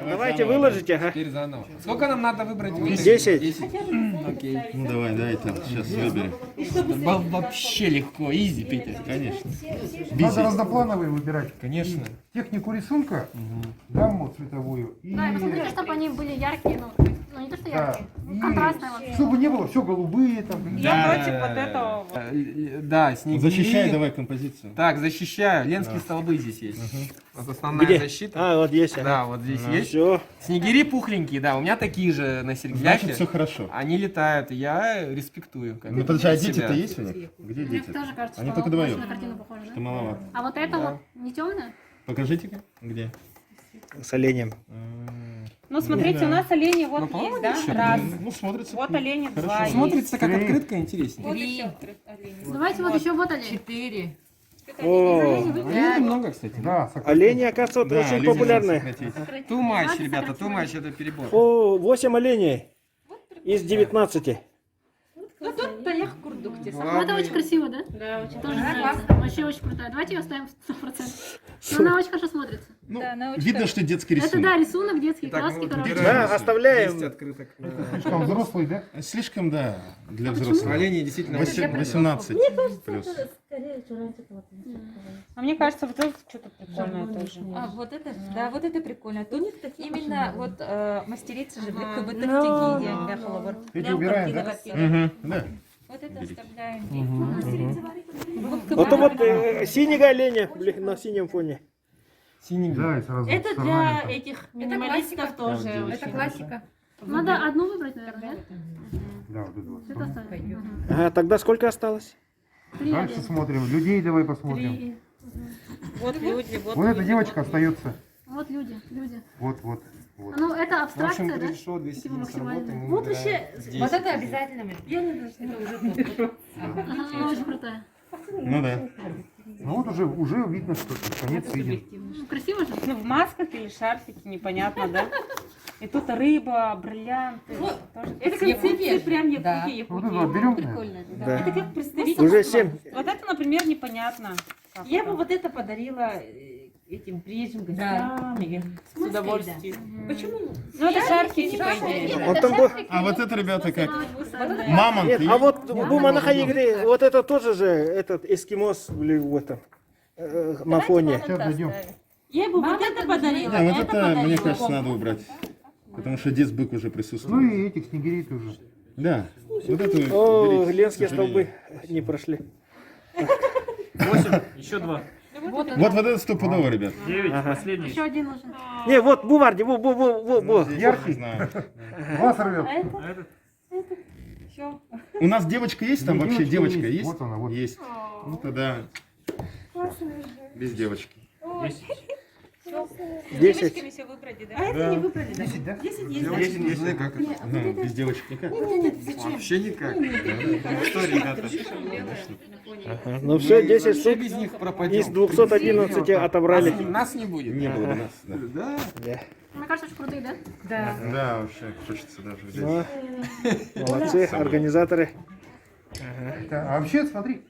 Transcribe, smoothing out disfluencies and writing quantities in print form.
Давайте выложите, ага. Теперь заново. Сколько нам надо выбрать? 10. 10. Окей. Ну давай, дай там, сейчас выберем. Вообще легко, изи, Питер. Конечно. Надо разноплановые выбирать. Конечно. Технику рисунка, гамму цветовую и... Да, и посмотрите, чтобы они были яркие, ну не то, что Да. яркие, И контрастные вообще. чтобы не было все голубые там. Я против вот этого. Да, снегири. Защищай давай композицию. Так, защищаю. Ленские столбы здесь есть. Вот основная Где? защита. А, вот есть. ага. Да, вот здесь есть. Все. Снегири пухленькие, да, у меня такие же на Сергеляке. Значит, все хорошо. Они летают, и я респектую. как Ну подожди, а себя. дети-то есть у них? Где Мне дети? тоже кажется, Они что только вдвоем. больше на картину похоже, Это да? маловато. А вот это вот не темное? Покажите-ка. Где? С оленем. Ну, смотрите, да. у нас олени вот Ну, по-моему, есть, да? ничего. Раз. Ну, смотрится. Вот олени хорошо. два есть. Смотрится как 3. открытка интереснее. Вот еще олени. Давайте вот еще вот олень. 4. О, Оленей много, кстати. Да, олени, оказывается, вот Да, очень олени популярные. сократить. Too much, ребята, too much, это перебор. О, 8 оленей из 19. Ну, тут таях курдук тебе. Ну, это очень красиво, да? Да, очень Тоже нравится. Вообще очень крутая. Давайте ее оставим в 100%. Но она очень хорошо смотрится. Ну, Да, она очень видно, что детский Это рисунок. да, рисунок, детские Так, краски, ну, короче. выбираем. Да, оставляем. 10 открыток. Слишком взрослый, да? Слишком, да, для почему? взрослых. Оленей действительно очень много. 18 плюс. А мне кажется, вот это что-то прикольное тоже. А, вот это, да, вот это прикольно. Тут именно вот мастерица же как бы Но- такие Эти убираем, да? Да. Вот это оставляем. Вот вот синего оленя на синем фоне. Синий. Да, и сразу Это с для орнаментом. этих минималистов тоже. Это очень классика. Надо одну выбрать, наверное, Да, вот это вот. да? Это оставим. Ага, тогда сколько осталось? Дальше смотрим. Людей давай посмотрим. 3. Вот люди, вот Вот эта люди, девочка вот остается. Вот люди. Вот, вот, вот. Ну, это В общем, абстракция, да? пришло 200 Типа единиц работы. максимально. мы Вот выбираем вообще, здесь. вот это обязательно. Я не знаю, что это уже Ага, она очень крутая. Ну да. Ну вот уже видно, что конец виден. Ну, красиво же? Ну, в масках или шарфике, непонятно, да? И тут рыба, бриллианты. Тоже это красиво. концепция прям якутии. Вот это вот берем. Да. Это как представитель. Уже 7. Вот это, например, непонятно. как Я это. бы вот это подарила этим приезжим гостям. С удовольствием. Почему? Ну, это шарфики, по идее. Вот там был... А вот это, ребята, как? Мама. Мамонт. Нет, а вот Буманаха игры, вот это тоже же этот эскимос были в этом на фоне. Сейчас дойдем. Я бы вот это подарила. Да, вот это, подарила. мне кажется, надо убрать. Потому что дед-бык уже Ну присутствует. и этих снегирей тоже. Да. Вот эту О, уберите, к ленские сожалению. столбы не прошли. 8, еще 2. Вот это стопудово, ребят. 9, последний. Еще один нужен. Не, вот Буварди, во. Яркий. Знаю. Глаз рвет. А этот? У нас девочка есть там Ну, вообще? девочка Девочка есть. есть? Вот она, вот. Есть. Ну тогда без девочки. 10. 10. все выбрали, да? А это не выбрали, да? 10, да? 10 есть. Девочки нужны как это? Ага, без девочки никак. Вообще никак. Ну что, ребята? Ага, ну все, 10 Все штук без них пропадем. из 211 отобрали. Нас не будет. Не было бы нас. Да. Да. Да. Мне кажется, очень крутые, да? Да. Да, вообще хочется даже взять. Ну, молодцы, организаторы. А вообще, смотри,